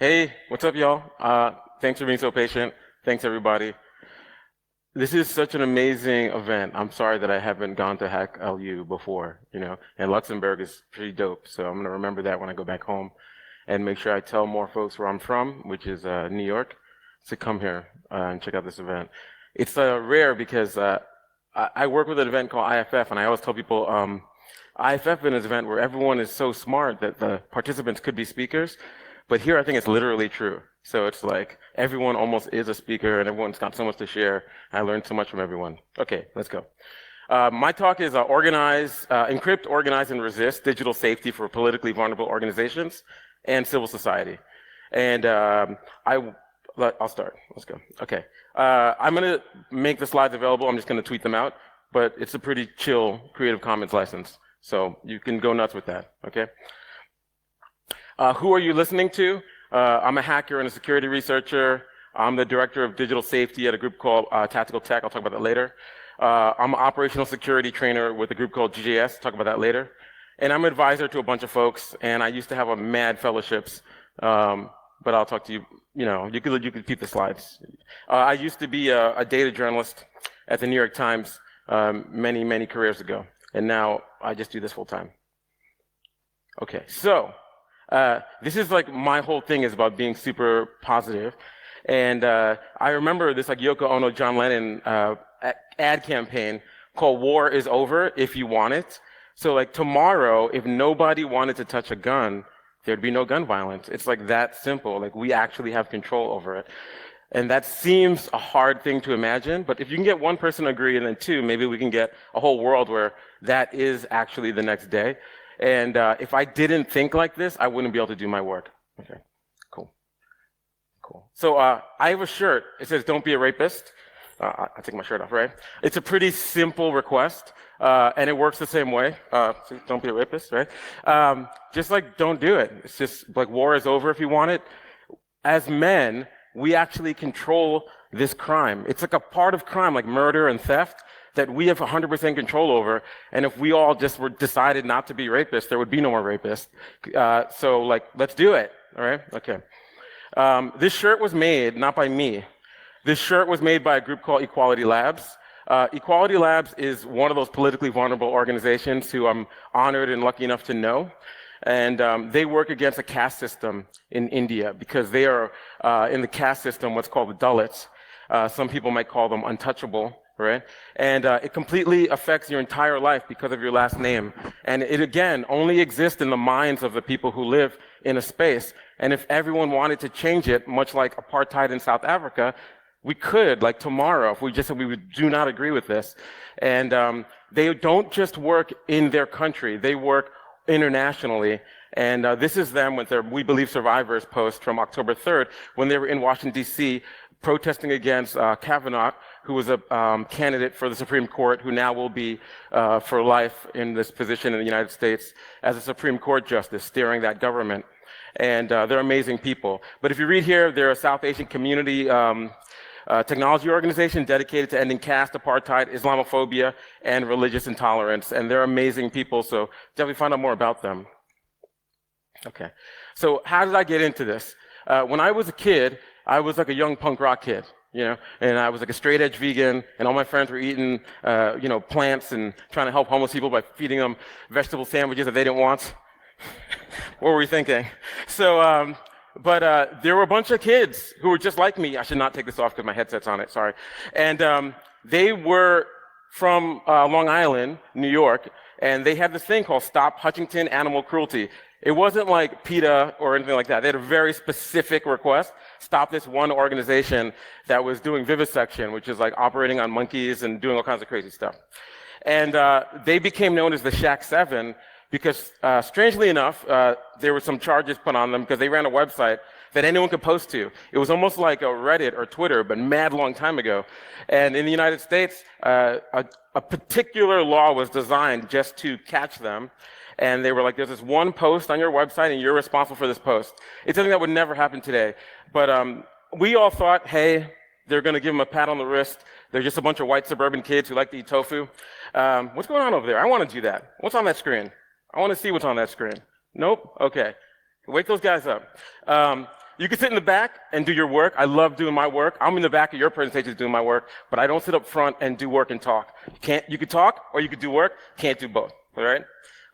Hey, what's up, y'all? Thanks for being so patient. Thanks, everybody. This is such an amazing event. I'm sorry that I haven't gone to Hack.lu before, and Luxembourg is pretty dope. So I'm going to remember that when I go back home and make sure I tell more folks where I'm from, which is New York, to come here and check out this event. It's rare because I work with an event called IFF, and I always tell people IFF is an event where everyone is so smart that the participants could be speakers. But here, I think it's literally true. So it's like everyone almost is a speaker and everyone's got so much to share. I learned so much from everyone. Okay, let's go. My talk is encrypt, organize, and resist digital safety for politically vulnerable organizations and civil society. And I'll start. Let's go. Okay. I'm going to make the slides available. I'm just going to tweet them out. But it's a pretty chill Creative Commons license. So you can go nuts with that. Okay. Who are you listening to? I'm a hacker and a security researcher. I'm the director of digital safety at a group called Tactical Tech. I'll talk about that later. I'm an operational security trainer with a group called GJS. Talk about that later. And I'm an advisor to a bunch of folks. And I used to have a mad fellowships. But I'll talk to you. You could keep the slides. I used to be a data journalist at the New York Times many careers ago. And now I just do this full time. Okay, so. This is like my whole thing is about being super positive. And I remember this like Yoko Ono, John Lennon ad campaign called War is Over If You Want It. So like tomorrow, if nobody wanted to touch a gun, there'd be no gun violence. It's like that simple. Like we actually have control over it. And that seems a hard thing to imagine, but if you can get one person to agree and then two, maybe we can get a whole world where that is actually the next day. And if I didn't think like this, I wouldn't be able to do my work. Okay, cool. So I have a shirt. It says, "Don't be a rapist." I take my shirt off, right? It's a pretty simple request, and it works the same way. So don't be a rapist, right? Just like don't do it. It's just like war is over if you want it. As men, we actually control this crime. It's like a part of crime, like murder and theft, that we have 100% control over, and if we all just were decided not to be rapists, there would be no more rapists. So, like, let's do it, all right? Okay. This shirt was made, not by me. This shirt was made by a group called Equality Labs. Equality Labs is one of those politically vulnerable organizations who I'm honored and lucky enough to know. And they work against a caste system in India because they are, in the caste system, what's called the Dalits. Some people might call them untouchable. Right? And it completely affects your entire life because of your last name. And it, again, only exists in the minds of the people who live in a space. And if everyone wanted to change it, much like apartheid in South Africa, we could, like tomorrow, if we just said we do not agree with this. And they don't just work in their country, they work internationally. And this is them with their We Believe Survivors post from October 3rd, when they were in Washington, D.C., protesting against Kavanaugh, who was a candidate for the Supreme Court, who now will be for life in this position in the United States as a Supreme Court justice, steering that government. And they're amazing people. But if you read here, they're a South Asian community technology organization dedicated to ending caste, apartheid, Islamophobia, and religious intolerance. And they're amazing people, so definitely find out more about them. Okay, so how did I get into this? When I was a kid, I was like a young punk rock kid, and I was like a straight edge vegan, and all my friends were eating, plants and trying to help homeless people by feeding them vegetable sandwiches that they didn't want. What were we thinking? So, but there were a bunch of kids who were just like me. I should not take this off because my headset's on it, sorry. And they were from Long Island, New York, and they had this thing called Stop Hutchinson Animal Cruelty. It wasn't like PETA or anything like that. They had a very specific request. Stop this one organization that was doing vivisection, which is like operating on monkeys and doing all kinds of crazy stuff. And they became known as the Shack 7 because, strangely enough, there were some charges put on them because they ran a website that anyone could post to. It was almost like a Reddit or Twitter, but mad long time ago. And in the United States, a particular law was designed just to catch them. And they were like, there's this one post on your website and you're responsible for this post. It's something that would never happen today. But we all thought, hey, they're going to give them a pat on the wrist. They're just a bunch of white suburban kids who like to eat tofu. What's going on over there? I want to do that. What's on that screen? I want to see what's on that screen. Nope? Okay. Wake those guys up. You can sit in the back and do your work. I love doing my work. I'm in the back of your presentations doing my work, but I don't sit up front and do work and talk. You could talk or you could do work. Can't do both, all right?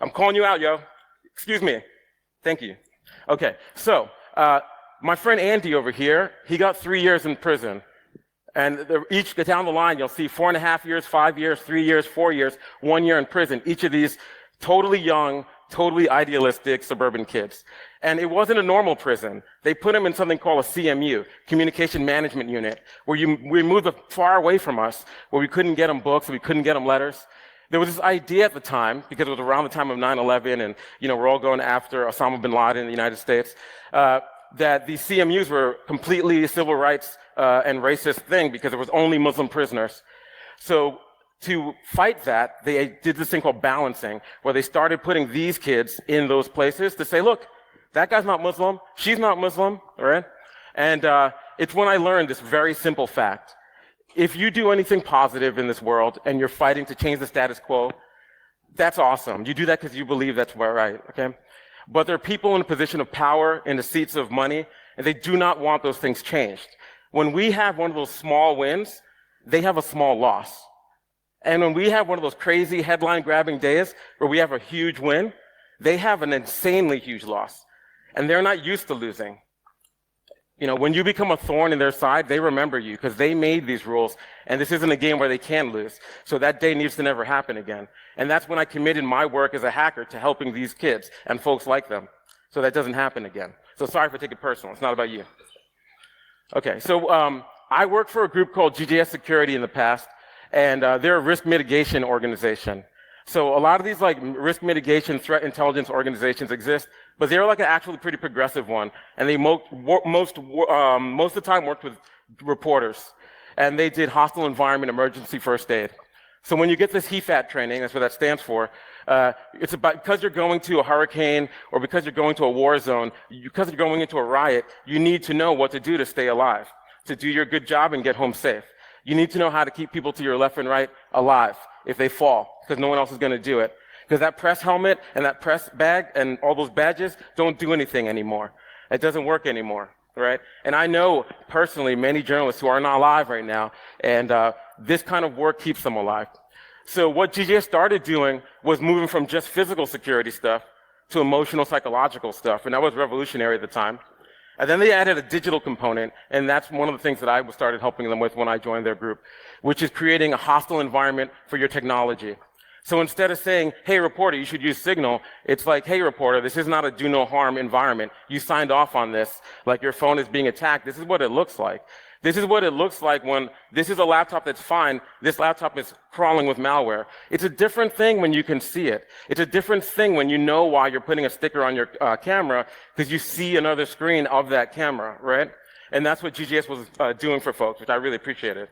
I'm calling you out, yo. Excuse me. Thank you. Okay, so my friend Andy over here, he got 3 years in prison. And each down the line, you'll see 4.5 years, 5 years, 3 years, 4 years, 1 year in prison. Each of these totally young, totally idealistic suburban kids. And it wasn't a normal prison. They put them in something called a CMU, Communication Management Unit, where we moved far away from us, where we couldn't get them books, we couldn't get them letters. There was this idea at the time, because it was around the time of 9/11, and we're all going after Osama bin Laden in the United States, that these CMUs were completely civil rights and racist thing because there was only Muslim prisoners. So to fight that, they did this thing called balancing, where they started putting these kids in those places to say, look, that guy's not Muslim, she's not Muslim, all right? And it's when I learned this very simple fact. If you do anything positive in this world and you're fighting to change the status quo, that's awesome. You do that because you believe that's right, okay? But there are people in a position of power, in the seats of money, and they do not want those things changed. When we have one of those small wins, they have a small loss. And when we have one of those crazy headline-grabbing days where we have a huge win, they have an insanely huge loss. And they're not used to losing. When you become a thorn in their side, they remember you because they made these rules, and this isn't a game where they can lose. So that day needs to never happen again. And that's when I committed my work as a hacker to helping these kids and folks like them so that doesn't happen again. So sorry if I take it personal. It's not about you. Okay, so I worked for a group called GJS Security in the past, and they're a risk mitigation organization. So a lot of these risk mitigation threat intelligence organizations exist, but they're an actually pretty progressive one. And they most of the time worked with reporters. And they did hostile environment emergency first aid. So when you get this HEFAT training, that's what that stands for, it's about because you're going to a hurricane or because you're going to a war zone, because you're going into a riot, you need to know what to do to stay alive, to do your good job and get home safe. You need to know how to keep people to your left and right alive if they fall, because no one else is going to do it. Because that press helmet and that press bag and all those badges don't do anything anymore. It doesn't work anymore, right? And I know personally many journalists who are not alive right now, and this kind of work keeps them alive. So what GJS started doing was moving from just physical security stuff to emotional, psychological stuff, and that was revolutionary at the time. And then they added a digital component, and that's one of the things that I started helping them with when I joined their group, which is creating a hostile environment for your technology. So instead of saying, hey, reporter, you should use Signal, it's like, hey, reporter, this is not a do no harm environment. You signed off on this, like your phone is being attacked. This is what it looks like. This is what it looks like when this is a laptop that's fine. This laptop is crawling with malware. It's a different thing when you can see it. It's a different thing when you know why you're putting a sticker on your camera because you see another screen of that camera, right? And that's what GJS was doing for folks, which I really appreciated.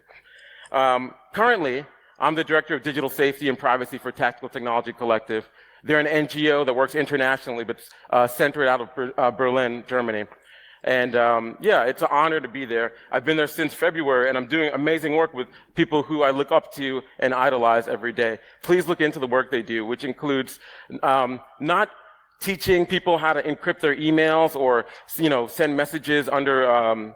Currently, I'm the Director of Digital Safety and Privacy for Tactical Technology Collective. They're an NGO that works internationally, but centered out of Berlin, Germany. And yeah, it's an honor to be there. I've been there since February, and I'm doing amazing work with people who I look up to and idolize every day. Please look into the work they do, which includes not teaching people how to encrypt their emails or send messages under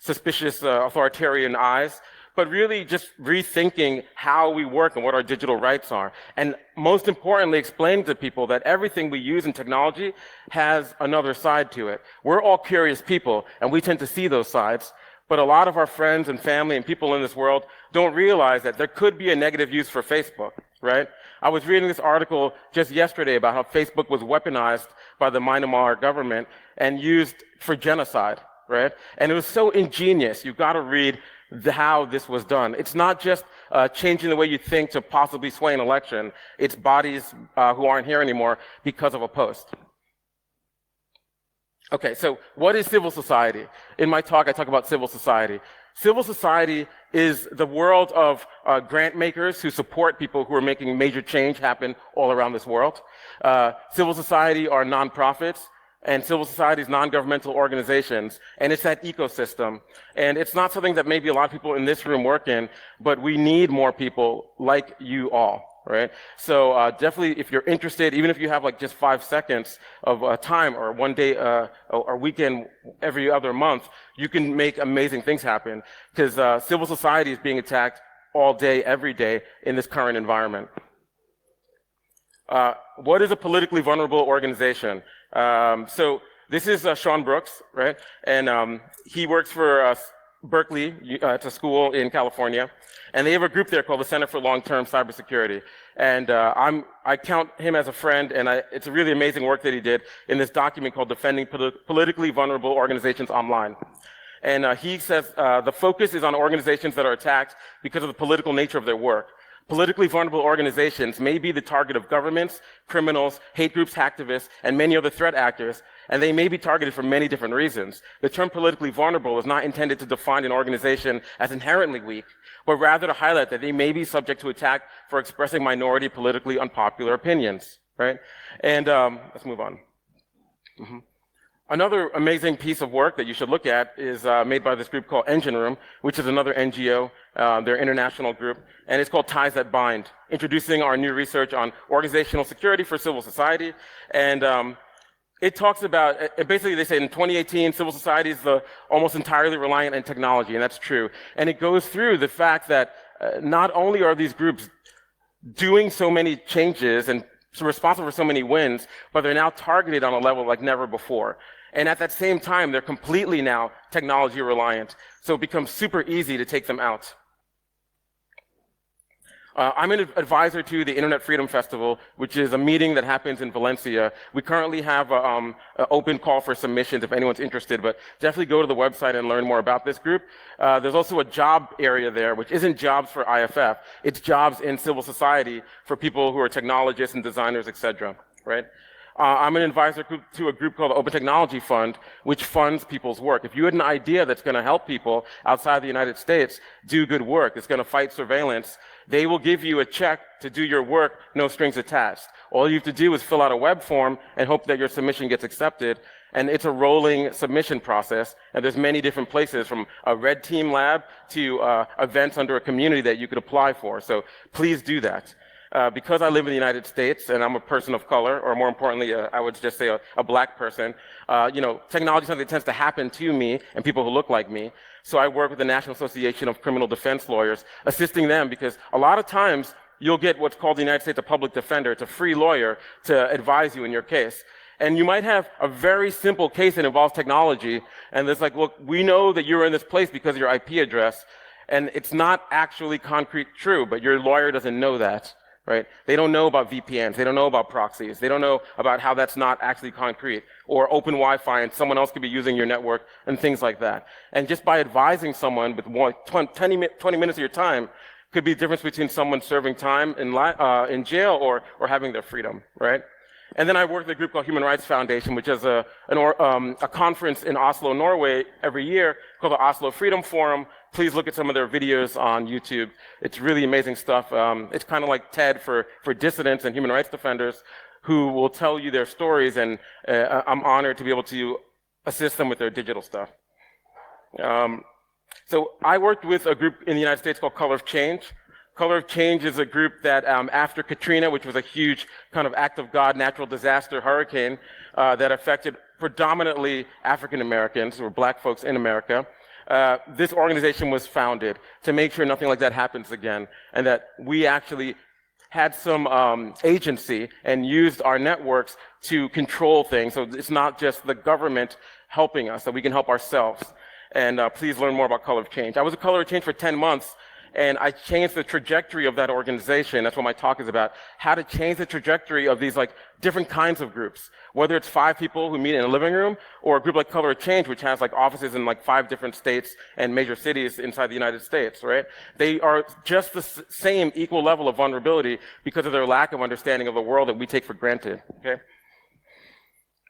suspicious authoritarian eyes, but really just rethinking how we work and what our digital rights are. And most importantly, explaining to people that everything we use in technology has another side to it. We're all curious people, and we tend to see those sides, but a lot of our friends and family and people in this world don't realize that there could be a negative use for Facebook, right? I was reading this article just yesterday about how Facebook was weaponized by the Myanmar government and used for genocide, right? And it was so ingenious. You've got to read how this was done. It's not just changing the way you think to possibly sway an election. It's bodies who aren't here anymore because of a post. Okay, so what is civil society? In my talk, I talk about civil society. Civil society is the world of grant makers who support people who are making major change happen all around this world. Civil society are nonprofits, and civil society is non-governmental organizations, and it's that ecosystem. And it's not something that maybe a lot of people in this room work in, but we need more people like you all. right? So definitely, if you're interested, even if you have like just 5 seconds of time or one day or weekend every other month, you can make amazing things happen because civil society is being attacked all day, every day in this current environment. What is a politically vulnerable organization? So this is Sean Brooks, right? And he works for Berkeley, it's a school in California, and they have a group there called the Center for Long-Term Cybersecurity. And I count him as a friend, and it's a really amazing work that he did in this document called Defending Politically Vulnerable Organizations Online. And he says the focus is on organizations that are attacked because of the political nature of their work. Politically vulnerable organizations may be the target of governments, criminals, hate groups, hacktivists, and many other threat actors, and they may be targeted for many different reasons. The term politically vulnerable is not intended to define an organization as inherently weak, but rather to highlight that they may be subject to attack for expressing minority politically unpopular opinions, right? And let's move on. Another amazing piece of work that you should look at is made by this group called Engine Room, which is another NGO, their international group, and it's called Ties That Bind, introducing our new research on organizational security for civil society. And it talks about, basically they say in 2018, civil society is almost entirely reliant on technology, and that's true. And it goes through the fact that not only are these groups doing so many changes and responsible for so many wins, but they're now targeted on a level like never before. And at that same time, they're completely now technology reliant. So it becomes super easy to take them out. I'm an advisor to the Internet Freedom Festival, which is a meeting that happens in Valencia. We currently have an open call for submissions if anyone's interested, but definitely go to the website and learn more about this group. There's also a job area there, which isn't jobs for IFF. It's jobs in civil society for people who are technologists and designers, etc., right? I'm an advisor to a group called the Open Technology Fund, which funds people's work. If you had an idea that's going to help people outside the United States do good work, it's going to fight surveillance, they will give you a check to do your work, no strings attached. All you have to do is fill out a web form and hope that your submission gets accepted. And it's a rolling submission process. And there's many different places, from a red team lab to events under a community that you could apply for. So please do that. Because I live in the United States and I'm a person of color, or more importantly, I would just say a black person, technology is something that tends to happen to me and people who look like me. So I work with the National Association of Criminal Defense Lawyers, assisting them because a lot of times you'll get what's called in the United States a public defender. It's a free lawyer to advise you in your case. And you might have a very simple case that involves technology, and it's like, look, we know that you're in this place because of your IP address, and it's not actually concrete true, but your lawyer doesn't know that. Right? They don't know about VPNs. They don't know about proxies. They don't know about how that's not actually concrete, or open Wi-Fi and someone else could be using your network and things like that. And just by advising someone with 20 minutes of your time could be the difference between someone serving time in jail or having their freedom, right? And then I work with a group called Human Rights Foundation, which is a conference in Oslo, Norway every year called the Oslo Freedom Forum. Please look at some of their videos on YouTube. It's really amazing stuff. It's kind of like TED for dissidents and human rights defenders who will tell you their stories, and I'm honored to be able to assist them with their digital stuff. So I worked with a group in the United States called Color of Change. Color of Change is a group that after Katrina, which was a huge kind of act of God, natural disaster, hurricane that affected predominantly African Americans or black folks in America, this organization was founded to make sure nothing like that happens again, and that we actually had some agency and used our networks to control things. So it's not just the government helping us, that we can help ourselves. And please learn more about Color of Change. I was a Color of Change for 10 months, and I changed the trajectory of that organization. That's what my talk is about. How to change the trajectory of these like different kinds of groups. Whether it's 5 people who meet in a living room, or a group like Color of Change, which has like offices in like 5 different states and major cities inside the United States, right? They are just the same equal level of vulnerability because of their lack of understanding of the world that we take for granted, okay?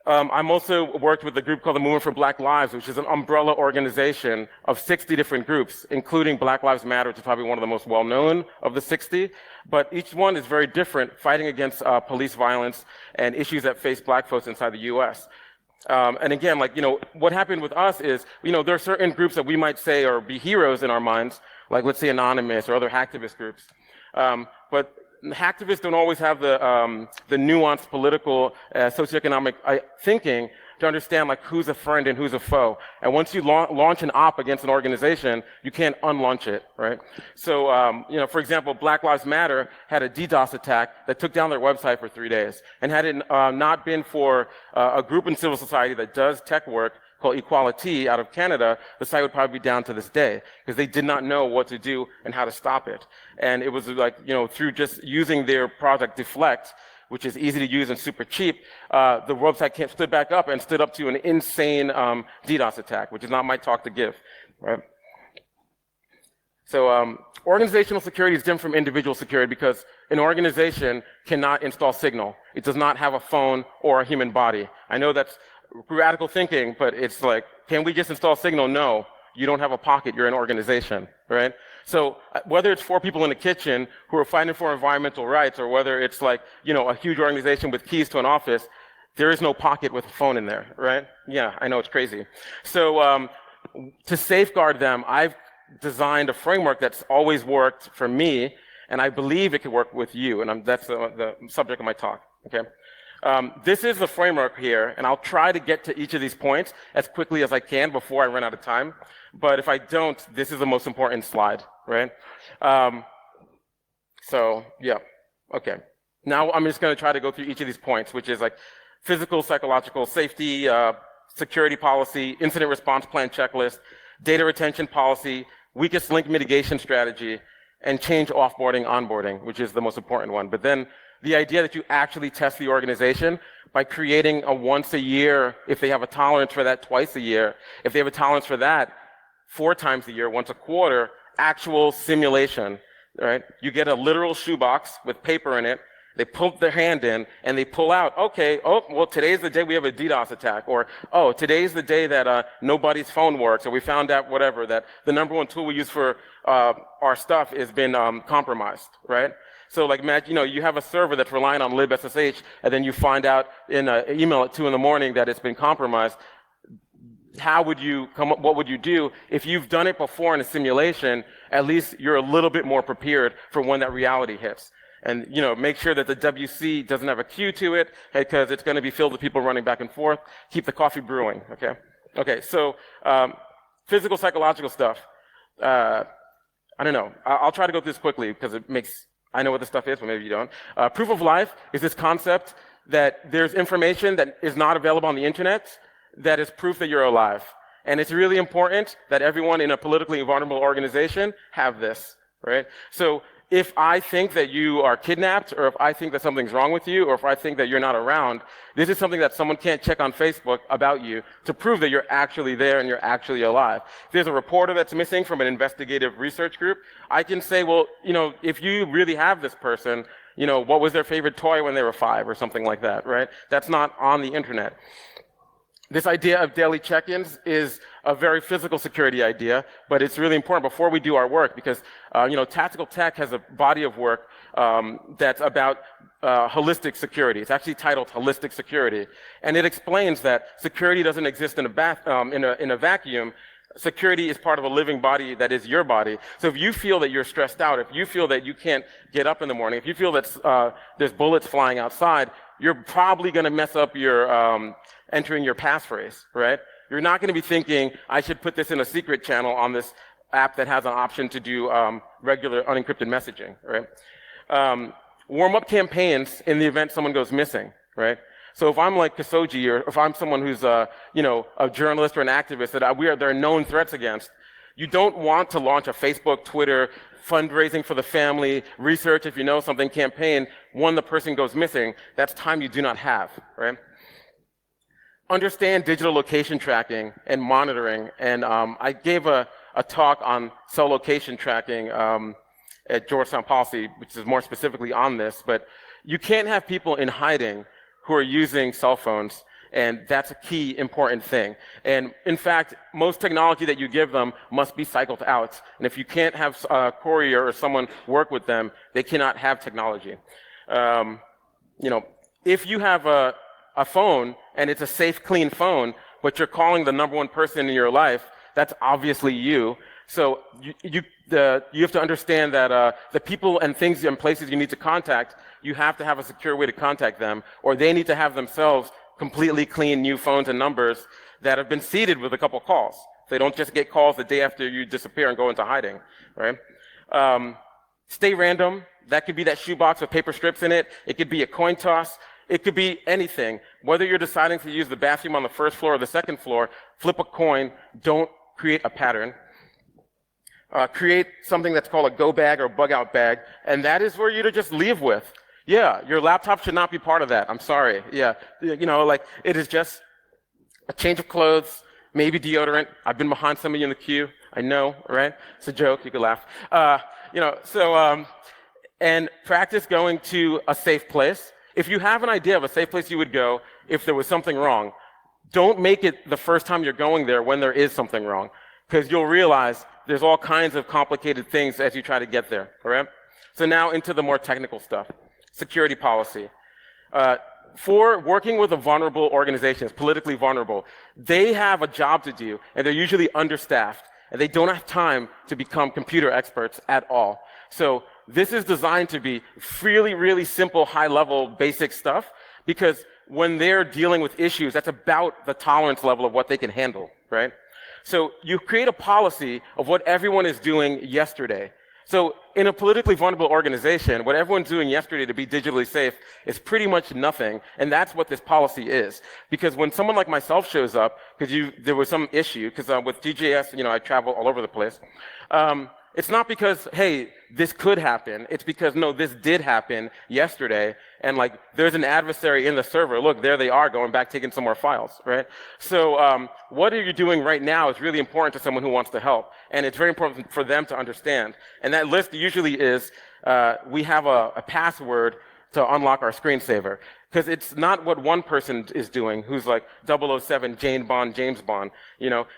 I'm also worked with a group called the Movement for Black Lives, which is an umbrella organization of 60 different groups, including Black Lives Matter, which is probably one of the most well-known of the 60. But each one is very different, fighting against police violence and issues that face black folks inside the US. And again, like, what happened with us is, there are certain groups that we might say or be heroes in our minds, like let's say Anonymous or other hacktivist groups. But hacktivists don't always have the nuanced political, socioeconomic thinking to understand like who's a friend and who's a foe. And once you launch an op against an organization, you can't unlaunch it, right? So, for example, Black Lives Matter had a DDoS attack that took down their website for 3 days. And had it not been for a group in civil society that does tech work called Equality out of Canada, the site would probably be down to this day because they did not know what to do and how to stop it. And it was like, through just using their product Deflect, which is easy to use and super cheap, the website stood back up and stood up to an insane DDoS attack, which is not my talk to give, right? So organizational security is different from individual security because an organization cannot install Signal. It does not have a phone or a human body. I know that's radical thinking, but it's like, can we just install Signal? No, you don't have a pocket, you're an organization, right? So whether it's 4 people in the kitchen who are fighting for environmental rights, or whether it's like, a huge organization with keys to an office, there is no pocket with a phone in there, right? Yeah, I know it's crazy. So to safeguard them, I've designed a framework that's always worked for me, and I believe it could work with you, and that's the subject of my talk, okay? This is the framework here, and I'll try to get to each of these points as quickly as I can before I run out of time. But if I don't, this is the most important slide, right? So, yeah, okay. Now I'm just going to try to go through each of these points, which is like physical, psychological, safety, security policy, incident response plan checklist, data retention policy, weakest link mitigation strategy, and change offboarding, onboarding, which is the most important one. But then the idea that you actually test the organization by creating a once a year, if they have a tolerance for that, twice a year, if they have a tolerance for that, 4 times a year, once a quarter, actual simulation, right? You get a literal shoebox with paper in it, they put their hand in, and they pull out, okay, well, today's the day we have a DDoS attack, or, today's the day that nobody's phone works, or we found out whatever, that the number one tool we use for our stuff has been compromised, right? So like imagine, you have a server that's relying on libSSH, and then you find out in an email at 2 in the morning that it's been compromised. How would you come up, what would you do? If you've done it before in a simulation, at least you're a little bit more prepared for when that reality hits. And, make sure that the WC doesn't have a queue to it, because it's going to be filled with people running back and forth. Keep the coffee brewing, okay? Okay, so physical, psychological stuff. I don't know. I'll try to go through this quickly because I know what this stuff is, but maybe you don't. Proof of life is this concept that there's information that is not available on the internet that is proof that you're alive. And it's really important that everyone in a politically vulnerable organization have this, right? So if I think that you are kidnapped, or if I think that something's wrong with you, or if I think that you're not around, this is something that someone can't check on Facebook about you to prove that you're actually there and you're actually alive. If there's a reporter that's missing from an investigative research group, I can say, well, if you really have this person, what was their favorite toy when they were 5 or something like that, right? That's not on the internet. This idea of daily check-ins is a very physical security idea, but it's really important before we do our work because, Tactical Tech has a body of work that's about holistic security. It's actually titled Holistic Security, and it explains that security doesn't exist in a vacuum. Security is part of a living body that is your body. So if you feel that you're stressed out, if you feel that you can't get up in the morning, if you feel that there's bullets flying outside, you're probably going to mess up your entering your passphrase, right? You're not going to be thinking, I should put this in a secret channel on this app that has an option to do regular unencrypted messaging, right? Warm-up campaigns in the event someone goes missing, right? So if I'm like Kasoji, or if I'm someone who's a journalist or an activist that there are known threats against, you don't want to launch a Facebook, Twitter, fundraising for the family, research if you know something campaign when the person goes missing. That's time you do not have, right? Understand digital location tracking and monitoring. And I gave a talk on cell location tracking at Georgetown Policy, which is more specifically on this, but you can't have people in hiding who are using cell phones, and that's a key important thing. And in fact, most technology that you give them must be cycled out. And if you can't have a courier or someone work with them, they cannot have technology. If you have a phone and it's a safe, clean phone, but you're calling the number one person in your life, that's obviously you. So you have to understand that the people and things and places you need to contact, you have to have a secure way to contact them, or they need to have themselves completely clean new phones and numbers that have been seeded with a couple calls. They don't just get calls the day after you disappear and go into hiding, right? Stay random. That could be that shoebox with paper strips in it. It could be a coin toss. It could be anything. Whether you're deciding to use the bathroom on the first floor or the second floor, flip a coin. Don't create a pattern. Create something that's called a go bag or bug out bag, and that is where you to just leave with. Yeah, your laptop should not be part of that. I'm sorry. Yeah, like it is just a change of clothes, maybe deodorant. I've been behind some of you in the queue. I know, right? It's a joke. You could laugh. And practice going to a safe place. If you have an idea of a safe place you would go if there was something wrong, don't make it the first time you're going there when there is something wrong, because you'll realize there's all kinds of complicated things as you try to get there, all right? So now into the more technical stuff. Security policy. For working with a vulnerable organization, it's politically vulnerable, they have a job to do, and they're usually understaffed, and they don't have time to become computer experts at all. So this is designed to be really, really simple, high-level, basic stuff, because when they're dealing with issues, that's about the tolerance level of what they can handle, right? So you create a policy of what everyone is doing yesterday. So in a politically vulnerable organization, what everyone's doing yesterday to be digitally safe is pretty much nothing, and that's what this policy is. Because when someone like myself shows up, because there was some issue, because with DJS, I travel all over the place, it's not because, hey, this could happen. It's because, no, this did happen yesterday, and like there's an adversary in the server. Look, there they are going back, taking some more files, right? So what are you doing right now is really important to someone who wants to help, and it's very important for them to understand. And that list usually is, we have a password to unlock our screensaver, because it's not what one person is doing who's like 007, Jane Bond, James Bond.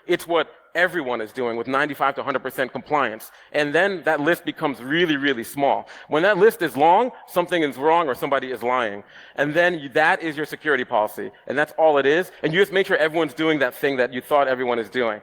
It's what everyone is doing with 95 to 100% compliance. And then that list becomes really, really small. When that list is long, something is wrong or somebody is lying. And then that is your security policy. And that's all it is. And you just make sure everyone's doing that thing that you thought everyone is doing.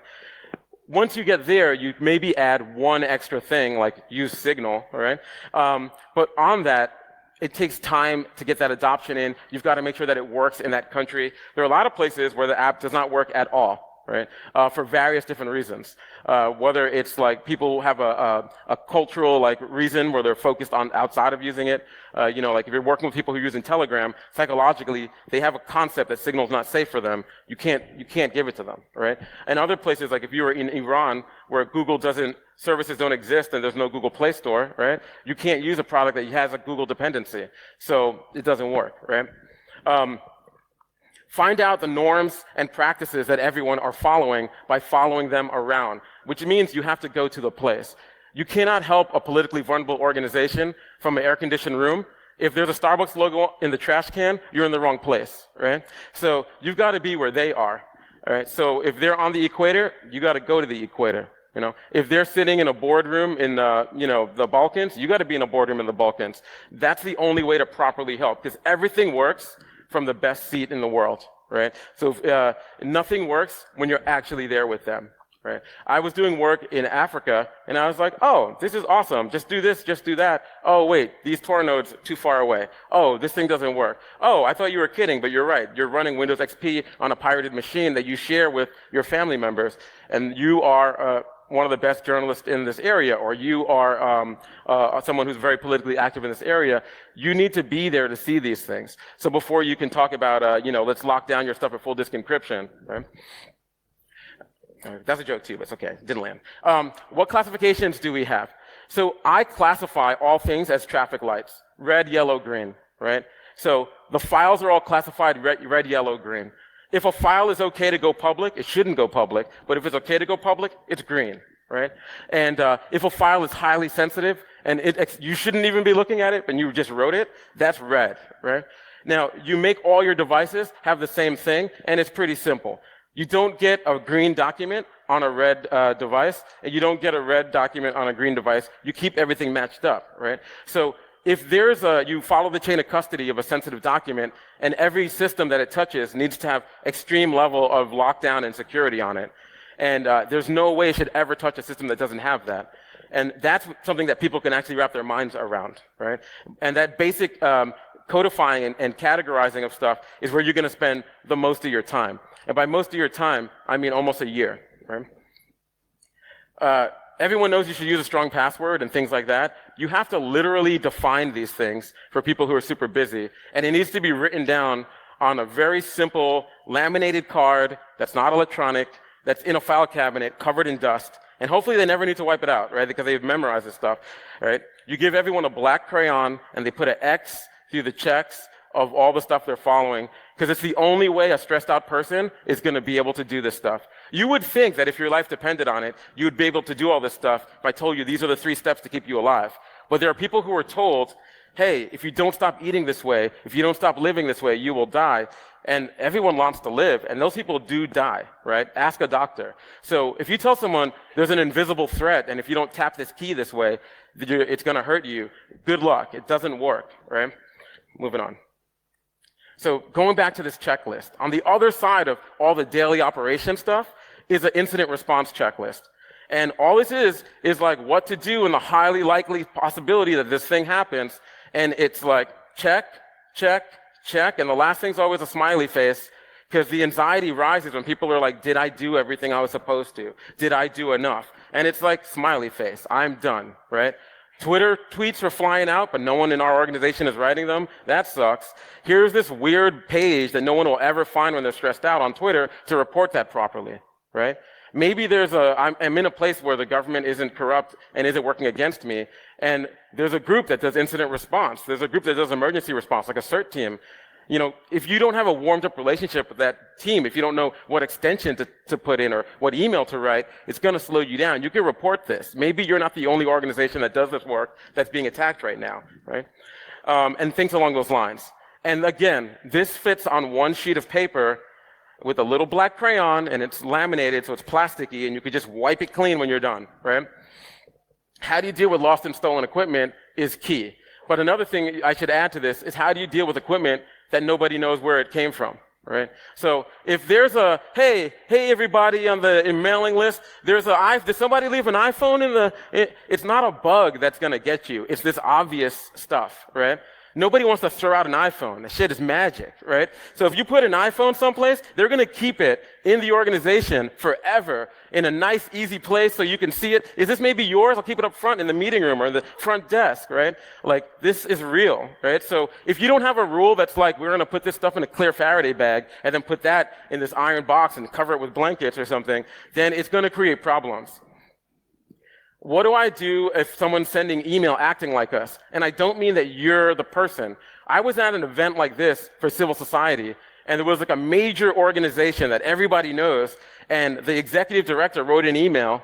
Once you get there, you maybe add one extra thing, like use Signal, all right? But on that, it takes time to get that adoption in. You've got to make sure that it works in that country. There are a lot of places where the app does not work at all, right? For various different reasons. Whether it's like people have a cultural reason where they're focused on outside of using it. Like if you're working with people who are using Telegram, psychologically, they have a concept that Signal's not safe for them. You can't give it to them, right? And other places, like if you were in Iran, where services don't exist and there's no Google Play Store, right? You can't use a product that has a Google dependency. So it doesn't work, right? Find out the norms and practices that everyone are following by following them around, which means you have to go to the place. You cannot help a politically vulnerable organization from an air-conditioned room. If there's a Starbucks logo in the trash can, you're in the wrong place, right? So you've got to be where they are, all right? So if they're on the equator, you got to go to the equator. If they're sitting in a boardroom in the Balkans, you got to be in a boardroom in the Balkans. That's the only way to properly help, because everything works from the best seat in the world, right? So nothing works when you're actually there with them, right? I was doing work in Africa, and I was like, oh, this is awesome. Just do this, just do that. Oh, wait, these Tor nodes too far away. Oh, this thing doesn't work. Oh, I thought you were kidding, but you're right. You're running Windows XP on a pirated machine that you share with your family members, and you are one of the best journalists in this area, or you are someone who's very politically active in this area. You need to be there to see these things. So before you can talk about, let's lock down your stuff at full disk encryption, right? That's a joke too, but it's okay, didn't land. What classifications do we have? So I classify all things as traffic lights, red, yellow, green, right? So the files are all classified red, yellow, green. If a file is okay to go public, it shouldn't go public, but if it's okay to go public, it's green, right? And if a file is highly sensitive, and you shouldn't even be looking at it, but you just wrote it, that's red, right? Now, you make all your devices have the same thing, and it's pretty simple. You don't get a green document on a red device, and you don't get a red document on a green device. You keep everything matched up, right? So if you follow the chain of custody of a sensitive document, and every system that it touches needs to have extreme level of lockdown and security on it. And there's no way it should ever touch a system that doesn't have that. And that's something that people can actually wrap their minds around, right? And that basic codifying and categorizing of stuff is where you're going to spend the most of your time. And by most of your time, I mean almost a year, right? Everyone knows you should use a strong password and things like that. You have to literally define these things for people who are super busy. And it needs to be written down on a very simple laminated card that's not electronic, that's in a file cabinet covered in dust. And hopefully they never need to wipe it out, right? Because they've memorized this stuff, right? You give everyone a black crayon and they put an X through the checks of all the stuff they're following, because it's the only way a stressed out person is going to be able to do this stuff. You would think that if your life depended on it, you would be able to do all this stuff if I told you these are the 3 steps to keep you alive. But there are people who are told, hey, if you don't stop eating this way, if you don't stop living this way, you will die. And everyone wants to live, and those people do die, right? Ask a doctor. So if you tell someone there's an invisible threat, and if you don't tap this key this way, it's going to hurt you, good luck. It doesn't work, right? Moving on. So going back to this checklist, on the other side of all the daily operation stuff is an incident response checklist. And all this is like what to do in the highly likely possibility that this thing happens. And it's like check, check, check. And the last thing's always a smiley face, because the anxiety rises when people are like, did I do everything I was supposed to? Did I do enough? And it's like smiley face, I'm done, right? Twitter tweets are flying out, but no one in our organization is writing them. That sucks. Here's this weird page that no one will ever find when they're stressed out on Twitter to report that properly, right? Maybe I'm in a place where the government isn't corrupt and isn't working against me, and there's a group that does incident response. There's a group that does emergency response, like a CERT team. You know, if you don't have a warmed up relationship with that team, if you don't know what extension to put in or what email to write, it's going to slow you down. You can report this. Maybe you're not the only organization that does this work that's being attacked right now, right? And things along those lines. And again, this fits on one sheet of paper with a little black crayon, and it's laminated, so it's plasticky, and you could just wipe it clean when you're done, right? How do you deal with lost and stolen equipment is key. But another thing I should add to this is, how do you deal with equipment that nobody knows where it came from, right? So if there's hey everybody on the mailing list, did somebody leave an iPhone it's not a bug that's gonna get you. It's this obvious stuff, right? Nobody wants to throw out an iPhone. That shit is magic, right? So if you put an iPhone someplace, they're going to keep it in the organization forever in a nice, easy place so you can see it. Is this maybe yours? I'll keep it up front in the meeting room or in the front desk, right? Like, this is real, right? So if you don't have a rule that's like, we're going to put this stuff in a clear Faraday bag and then put that in this iron box and cover it with blankets or something, then it's going to create problems. What do I do if someone's sending email acting like us? And I don't mean that you're the person. I was at an event like this for civil society, and there was like a major organization that everybody knows, and the executive director wrote an email,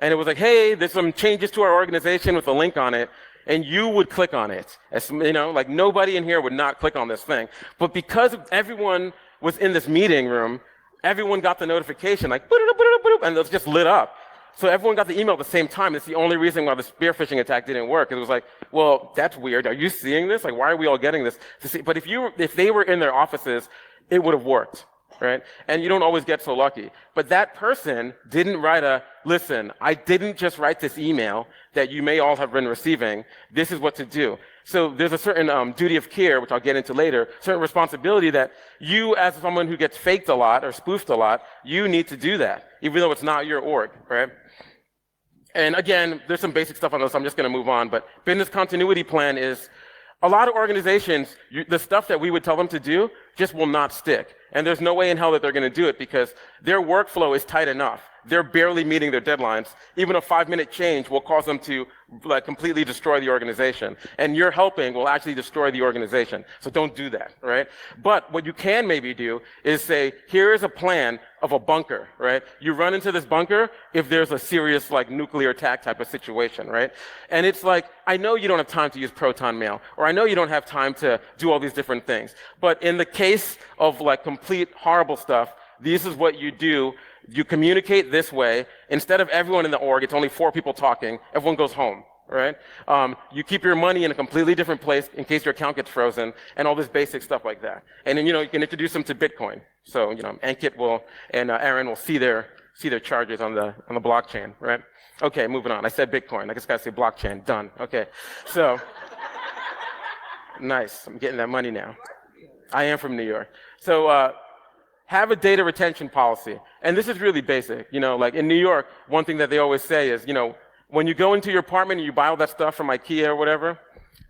and it was like, hey, there's some changes to our organization with a link on it, and you would click on it. As, you know, like nobody in here would not click on this thing. But because everyone was in this meeting room, everyone got the notification, like, and it was just lit up. So everyone got the email at the same time. That's the only reason why the spear phishing attack didn't work. It was like, well, that's weird. Are you seeing this? Like, why are we all getting this? But if they were in their offices, it would have worked, right? And you don't always get so lucky. But that person didn't write listen, I didn't just write this email that you may all have been receiving. This is what to do. So there's a certain duty of care, which I'll get into later, certain responsibility that you, as someone who gets faked a lot or spoofed a lot, you need to do that, even though it's not your org, right? And again, there's some basic stuff on this, I'm just going to move on, but business continuity plan is, a lot of organizations, the stuff that we would tell them to do just will not stick. And there's no way in hell that they're going to do it because their workflow is tight enough. They're barely meeting their deadlines. Even a 5-minute change will cause them to like completely destroy the organization. And your helping will actually destroy the organization. So don't do that, right? But what you can maybe do is say, here is a plan of a bunker, right? You run into this bunker if there's a serious like nuclear attack type of situation, right? And it's like, I know you don't have time to use Proton Mail, or I know you don't have time to do all these different things. But in the case of like complete horrible stuff, this is what you do. You communicate this way. Instead of everyone in the org, it's only 4 people talking. Everyone goes home, right? You keep your money in a completely different place in case your account gets frozen, and all this basic stuff like that. And then, you know, you can introduce them to Bitcoin. So, you know, Ankit and Aaron will see their see their charges on the blockchain, right? Okay, moving on. I said Bitcoin. I just got to say blockchain. Done. Okay. So, nice. I'm getting that money now. I am from New York. So, have a data retention policy. And this is really basic. Like in New York, one thing that they always say is, when you go into your apartment and you buy all that stuff from IKEA or whatever,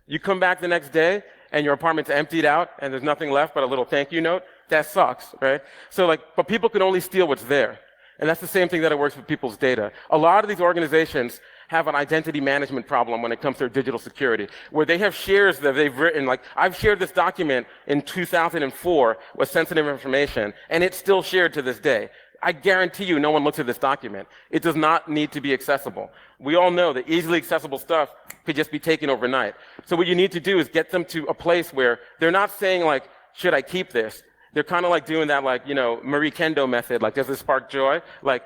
you come back the next day and your apartment's emptied out and there's nothing left but a little thank you note. That sucks, right? So but people can only steal what's there. And that's the same thing that it works with people's data. A lot of these organizations have an identity management problem when it comes to their digital security, where they have shares that they've written, like I've shared this document in 2004 with sensitive information, and it's still shared to this day. I guarantee you no one looks at this document. It does not need to be accessible. We all know that easily accessible stuff could just be taken overnight. So what you need to do is get them to a place where they're not saying like, should I keep this? They're kind of like doing that, like, Marie Kondo method, like, does this spark joy? Like,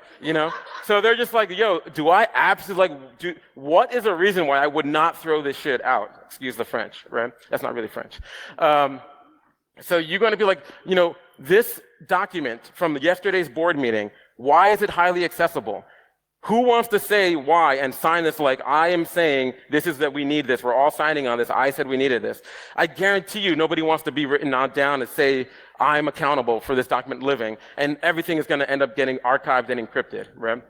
So they're just like, yo, do I absolutely, what is a reason why I would not throw this shit out? Excuse the French, right? That's not really French. So you're going to be like, this document from yesterday's board meeting, why is it highly accessible? Who wants to say why and sign this like, I am saying this is that we need this. We're all signing on this. I said we needed this. I guarantee you nobody wants to be written down and say, I'm accountable for this document living, and everything is going to end up getting archived and encrypted, right?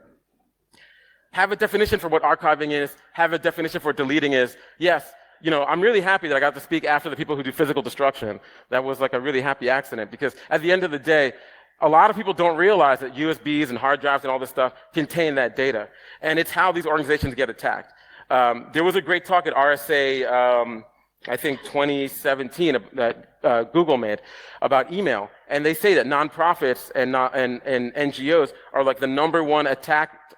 Have a definition for what archiving is. Have a definition for what deleting is. Yes, I'm really happy that I got to speak after the people who do physical destruction. That was like a really happy accident, because at the end of the day, a lot of people don't realize that USBs and hard drives and all this stuff contain that data. And it's how these organizations get attacked. There was a great talk at RSA, I think 2017, that Google made about email. And they say that nonprofits and NGOs are like the #1 attacked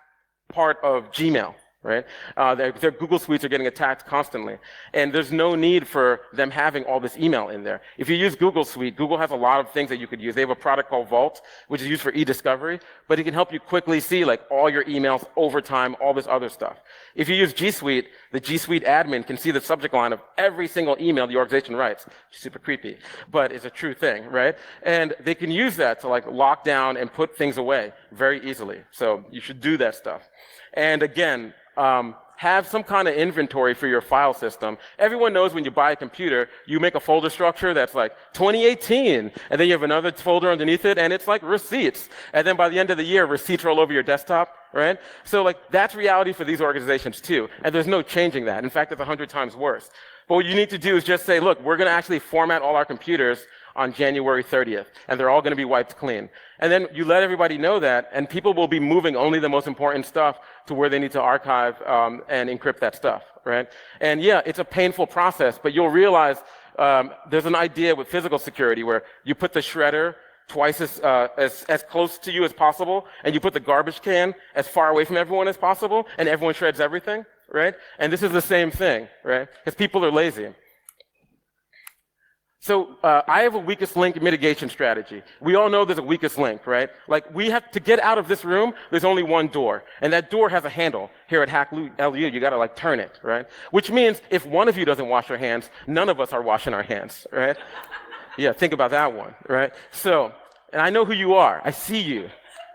part of Gmail. Right? Their Google Suites are getting attacked constantly. And there's no need for them having all this email in there. If you use Google Suite, Google has a lot of things that you could use. They have a product called Vault, which is used for e-discovery, but it can help you quickly see like all your emails over time, all this other stuff. If you use G Suite, the G Suite admin can see the subject line of every single email the organization writes. Super creepy, but it's a true thing, right? And they can use that to like lock down and put things away very easily. So you should do that stuff. And again, have some kind of inventory for your file system. Everyone knows when you buy a computer, you make a folder structure that's like 2018, and then you have another folder underneath it, and it's like receipts. And then by the end of the year, receipts are all over your desktop, right? So like that's reality for these organizations too, and there's no changing that. In fact, it's 100 times worse. But what you need to do is just say, look, we're going to actually format all our computers on January 30th, and they're all going to be wiped clean. And then you let everybody know that, and people will be moving only the most important stuff to where they need to archive and encrypt that stuff, right? And yeah, it's a painful process, but you'll realize there's an idea with physical security where you put the shredder twice as close to you as possible, and you put the garbage can as far away from everyone as possible, and everyone shreds everything, right? And this is the same thing, right? Because people are lazy. So I have a weakest link mitigation strategy. We all know there's a weakest link, right? Like we have to get out of this room, there's only one door. And that door has a handle. Here at Hack.lu, you gotta like turn it, right? Which means if one of you doesn't wash your hands, none of us are washing our hands, right? Yeah, think about that one, right? So, and I know who you are. I see you.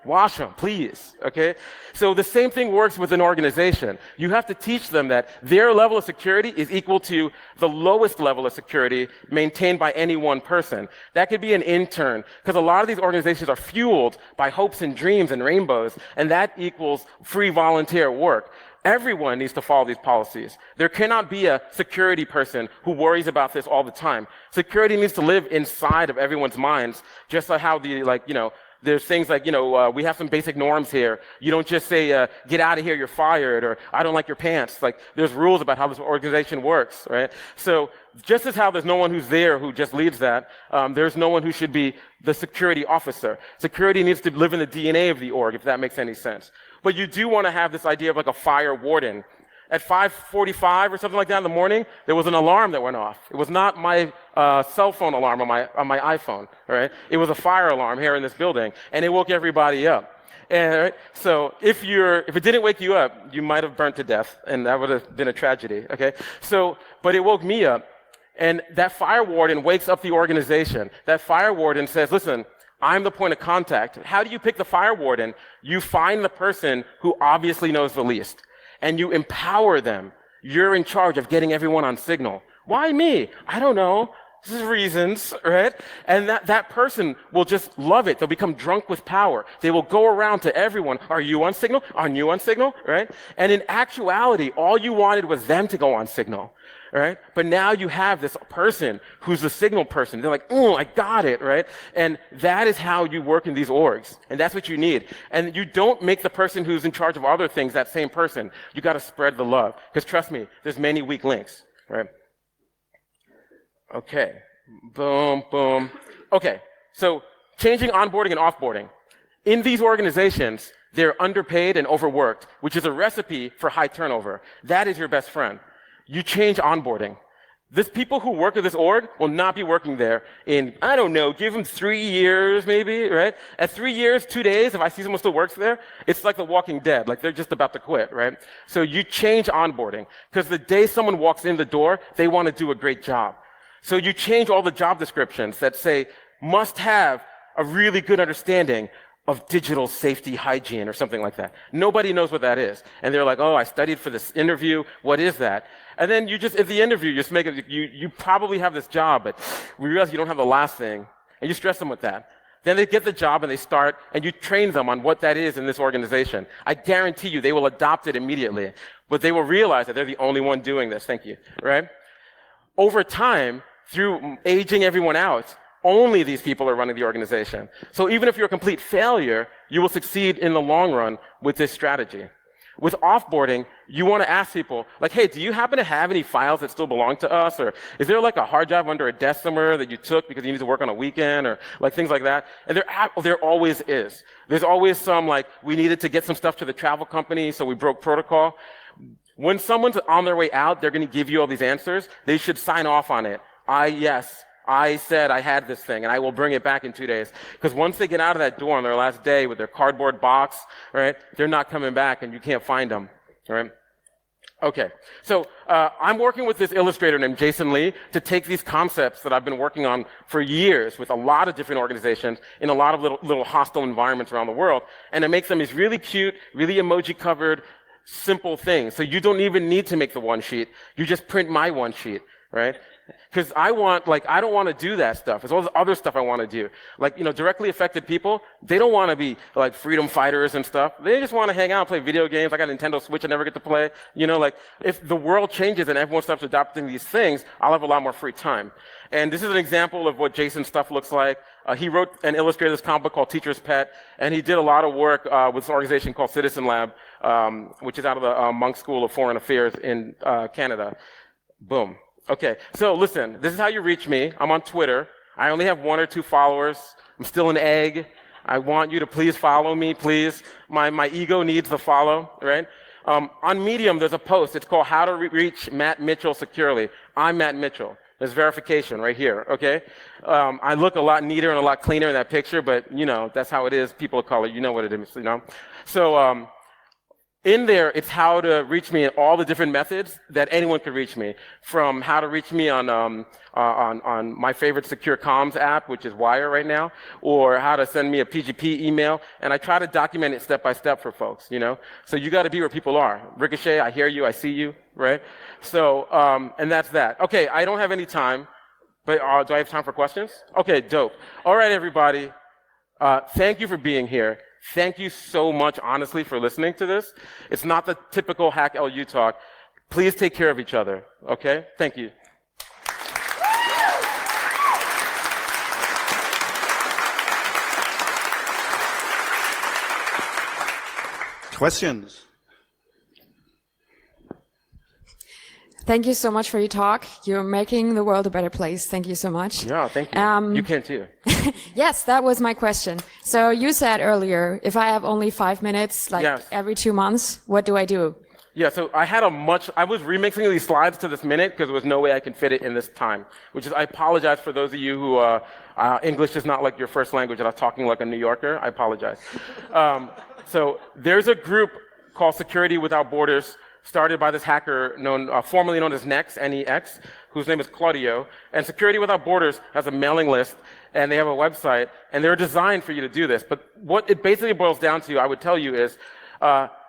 Wash them, please, okay? So the same thing works with an organization. You have to teach them that their level of security is equal to the lowest level of security maintained by any one person. That could be an intern, because a lot of these organizations are fueled by hopes and dreams and rainbows, and that equals free volunteer work. Everyone needs to follow these policies. There cannot be a security person who worries about this all the time. Security needs to live inside of everyone's minds, just like how there's things like, we have some basic norms here. You don't just say, get out of here, you're fired, or I don't like your pants. Like, there's rules about how this organization works, right? So just as how there's no one who's there who just leads that, there's no one who should be the security officer. Security needs to live in the DNA of the org, if that makes any sense. But you do want to have this idea of like a fire warden. At 5:45 or something like that in the morning, there was an alarm that went off. It was not my cell phone alarm on my iPhone, right? It was a fire alarm here in this building, and it woke everybody up. And right? So if it didn't wake you up, you might have burnt to death, and that would have been a tragedy. Okay, so but it woke me up, and that fire warden wakes up the organization. That fire warden says, "Listen, I'm the point of contact. How do you pick the fire warden? You find the person who obviously knows the least, and you empower them. You're in charge of getting everyone on signal. Why me? I don't know. This is reasons, right? And that person will just love it. They'll become drunk with power. They will go around to everyone. Are you on signal? Are you on signal? Right? And in actuality, all you wanted was them to go on signal. Right? But now you have this person who's the signal person. They're like, oh, I got it, right? And that is how you work in these orgs. And that's what you need. And you don't make the person who's in charge of other things that same person. You got to spread the love. Because trust me, there's many weak links, right? Okay, boom, boom. Okay, so changing onboarding and offboarding. In these organizations, they're underpaid and overworked, which is a recipe for high turnover. That is your best friend. You change onboarding. These people who work at this org will not be working there in, I don't know, give them 3 years maybe, right? At 3 years, 2 days, if I see someone still works there, it's like The Walking Dead, like they're just about to quit, right? So you change onboarding, because the day someone walks in the door, they want to do a great job. So you change all the job descriptions that say, must have a really good understanding of digital safety hygiene or something like that. Nobody knows what that is. And they're like, oh, I studied for this interview. What is that? And then you just, at the interview, you just make it, you probably have this job, but we realize you don't have the last thing. And you stress them with that. Then they get the job and they start, and you train them on what that is in this organization. I guarantee you they will adopt it immediately. But they will realize that they're the only one doing this. Thank you. Right? Over time, through aging everyone out, only these people are running the organization. So even if you're a complete failure, you will succeed in the long run with this strategy. With offboarding, you want to ask people, like, hey, do you happen to have any files that still belong to us? Or is there like a hard drive under a desk somewhere that you took because you need to work on a weekend, or like things like that? And there always is. There's always some, like, we needed to get some stuff to the travel company, so we broke protocol. When someone's on their way out, they're going to give you all these answers. They should sign off on it. I said I had this thing, and I will bring it back in 2 days. Because once they get out of that door on their last day with their cardboard box, right, they're not coming back, and you can't find them, right? Okay, so I'm working with this illustrator named Jason Lee to take these concepts that I've been working on for years with a lot of different organizations in a lot of little hostile environments around the world, and to make them these really cute, really emoji-covered, simple things. So you don't even need to make the one sheet. You just print my one sheet, right? Because I don't want to do that stuff. There's all this other stuff I want to do. Like, directly affected people, they don't want to be like freedom fighters and stuff. They just want to hang out and play video games. I got a Nintendo Switch I never get to play. If the world changes and everyone starts adopting these things, I'll have a lot more free time. And this is an example of what Jason's stuff looks like. He wrote and illustrated this comic book called Teacher's Pet, and he did a lot of work with this organization called Citizen Lab, which is out of the Monk School of Foreign Affairs in Canada. Boom. Okay, so listen, this is how you reach me. I'm on Twitter. I only have 1 or 2 followers. I'm still an egg. I want you to please follow me, please. My ego needs the follow, right? On Medium, there's a post. It's called How to Reach Matt Mitchell Securely. I'm Matt Mitchell. There's verification right here, okay? I look a lot neater and a lot cleaner in that picture, but, that's how it is. People of color, you know what it is, So, in there, it's how to reach me in all the different methods that anyone could reach me. From how to reach me on my favorite secure comms app, which is Wire right now, or how to send me a PGP email. And I try to document it step by step for folks, So you got to be where people are. Ricochet, I hear you, I see you, right? So, and that's that. Okay, I don't have any time, but do I have time for questions? Okay, dope. All right, everybody. Thank you for being here. Thank you so much, honestly, for listening to this. It's not the typical Hack.lu talk. Please take care of each other, okay? Thank you. Questions? Thank you so much for your talk. You're making the world a better place. Thank you so much. Yeah, thank you. You can too. Yes, that was my question. So you said earlier, if I have only 5 minutes, every 2 months, what do I do? Yeah, so I was remixing these slides to this minute because there was no way I could fit it in this time, I apologize for those of you who, English is not like your first language and I'm talking like a New Yorker. I apologize. So there's a group called Security Without Borders started by this hacker formerly known as Nex, N-E-X, whose name is Claudio. And Security Without Borders has a mailing list, and they have a website, and they're designed for you to do this. But what it basically boils down to, I would tell you, is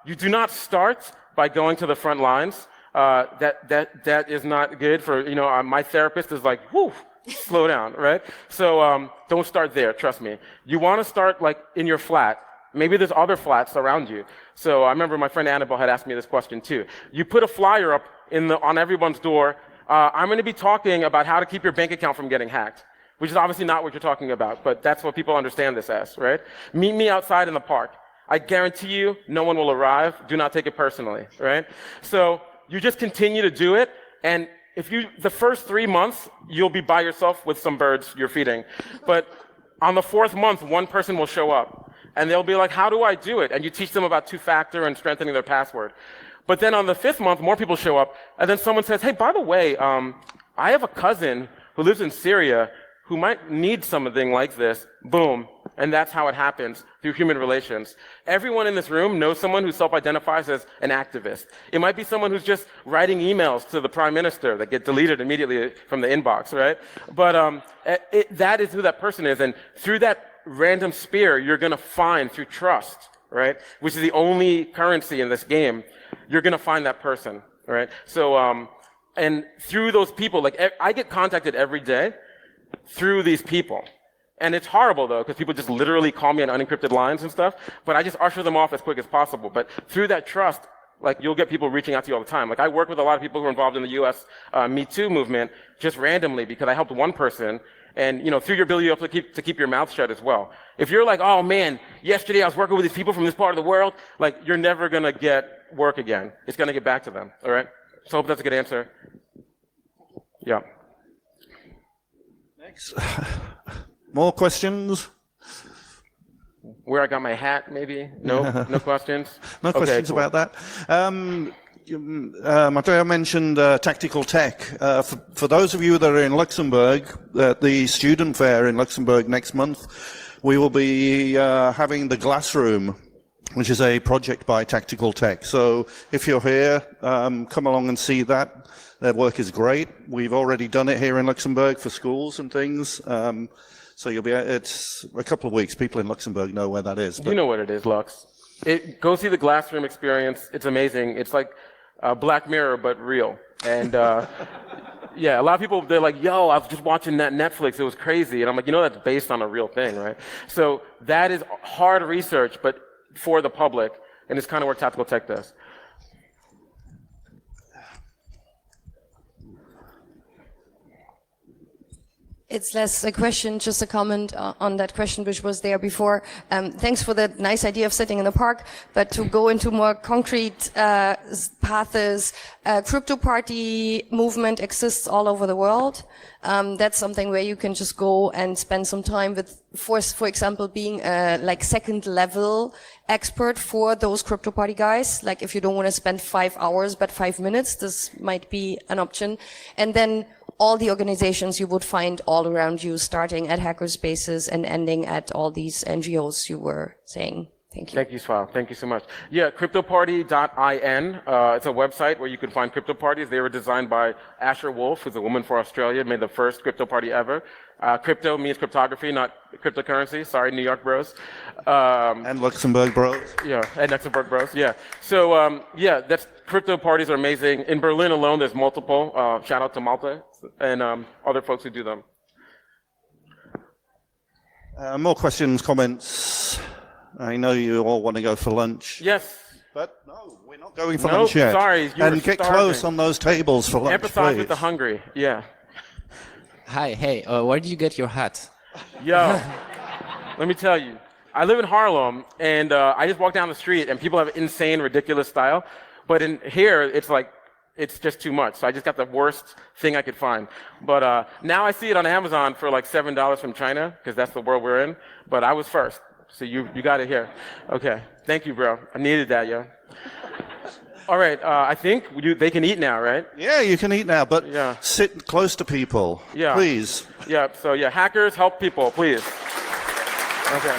you do not start by going to the front lines. That is not good for, my therapist is like, whoo, slow down, right? So don't start there, trust me. You want to start like in your flat. Maybe there's other flats around you. So I remember my friend Annabelle had asked me this question too. You put a flyer up on everyone's door. I'm going to be talking about how to keep your bank account from getting hacked, which is obviously not what you're talking about, but that's what people understand this as, right? Meet me outside in the park. I guarantee you no one will arrive. Do not take it personally, right? So you just continue to do it, and the first 3 months, you'll be by yourself with some birds you're feeding. But on the 4th month, one person will show up. And they'll be like, how do I do it? And you teach them about two-factor and strengthening their password. But then on the 5th month, more people show up. And then someone says, hey, by the way, I have a cousin who lives in Syria who might need something like this. Boom. And that's how it happens through human relations. Everyone in this room knows someone who self-identifies as an activist. It might be someone who's just writing emails to the prime minister that get deleted immediately from the inbox, right? But that is who that person is. And through that random spear, you're going to find through trust, right? Which is the only currency in this game. You're going to find that person, right? So, and through those people, like I get contacted every day through these people. And it's horrible though, because people just literally call me on unencrypted lines and stuff, but I just usher them off as quick as possible. But through that trust, like you'll get people reaching out to you all the time. Like I work with a lot of people who are involved in the US Me Too movement just randomly because I helped one person. And, through your ability to keep your mouth shut as well. If you're like, oh man, yesterday I was working with these people from this part of the world, like you're never going to get work again. It's going to get back to them. All right. So I hope that's a good answer. Yeah. Next. More questions? Where I got my hat, maybe? No, no questions? No questions cool. about that. Mateo mentioned tactical tech. For those of you that are in Luxembourg, at the student fair in Luxembourg next month, we will be having the Glass Room, which is a project by Tactical Tech. So if you're here, come along and see that. Their work is great. We've already done it here in Luxembourg for schools and things. So it's a couple of weeks. People in Luxembourg know where that is. You know what it is, Lux. Go see the Glass Room experience. It's amazing. It's like Black Mirror, but real. And yeah, a lot of people, they're like, yo, I was just watching that Netflix. It was crazy. And I'm like, that's based on a real thing, right? So that is hard research, but for the public. And it's kind of what Tactical Tech does. It's less a question, just a comment on that question which was there before. Thanks for that nice idea of sitting in the park, but to go into more concrete paths, crypto party movement exists all over the world. That's something where you can just go and spend some time with, for example, being like second level expert for those crypto party guys. Like if you don't want to spend 5 hours, but 5 minutes, this might be an option. And then all the organizations you would find all around you, starting at hackerspaces and ending at all these NGOs you were saying. Thank you. Thank you, Sval. Thank you so much. Yeah, cryptoparty.in. It's a website where you can find crypto parties. They were designed by Asher Wolf, who's a woman for Australia, made the first crypto party ever. Crypto means cryptography, not cryptocurrency. Sorry, New York bros. And Luxembourg bros. Yeah, and Luxembourg bros. Yeah. So, that's crypto parties are amazing. In Berlin alone, there's multiple. Shout out to Malta and other folks who do them. More questions, comments. I know you all want to go for lunch. Yes. But no, we're not going for lunch yet. Sorry. And get close on those tables for lunch, Empathize please. with the hungry. Yeah. Hi, hey, where did you get your hat? Yo, let me tell you. I live in Harlem, and I just walk down the street, and people have insane, ridiculous style. But in here, it's just too much. So I just got the worst thing I could find. But now I see it on Amazon for like $7 from China, because that's the world we're in. But I was first. So you got it here. Okay. Thank you, bro. I needed that, yo. All right. I think they can eat now, right? Yeah, you can eat now, but sit close to people, please. Yeah. So, hackers, help people, please. Okay.